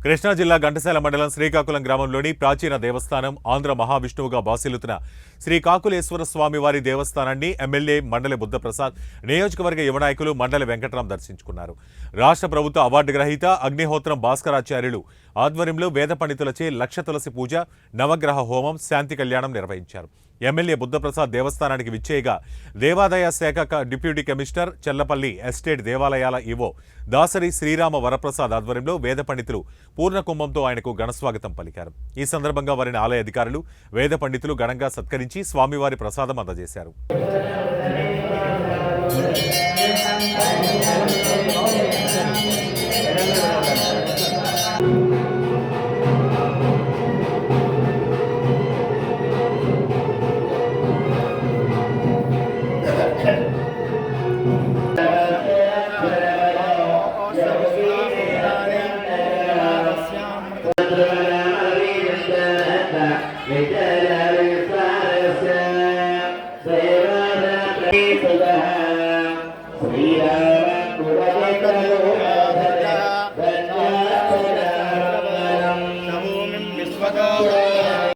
కృష్ణా జిల్లా ఘంటసాల మండలం శ్రీకాకుళం గ్రామంలోని ప్రాచీన దేవస్థానం ఆంధ్ర మహావిష్ణువుగా బాసిల్లుతున్న శ్రీకాకుళేశ్వర స్వామివారి దేవస్థానాన్ని ఎమ్మెల్యే మండలి బుద్ధప్రసాద్, నియోజకవర్గ యువ నాయకులు మండలి వెంకటరాం దర్శించుకున్నారు. రాష్ట్ర ప్రభుత్వ అవార్డు గ్రహీత అగ్నిహోత్రం భాస్కరాచార్యులు ఆధ్వర్యంలో వేద పండితులచే లక్ష తులసి పూజ, నవగ్రహ హోమం, శాంతి కళ్యాణం నిర్వహించారు. ఎమ్మెల్యే బుద్ధప్రసాద్ దేవస్థానానికి విచ్చేయగా దేవాదాయ శాఖ డిప్యూటీ కమిషనర్, చెల్లపల్లి ఎస్టేట్ దేవాలయాల ఈవో దాసరి శ్రీరామ వరప్రసాద్ ఆధ్వర్యంలో వేద పండితులు పూర్ణ కుంభంతో ఆయనకు ఘనస్వాగతం పలికారు. ఈ సందర్భంగా వారిని ఆలయ అధికారులు, వేద పండితులు ఘనంగా సత్కరించి స్వామివారి ప్రసాదం అందజేశారు. శ్రీరామ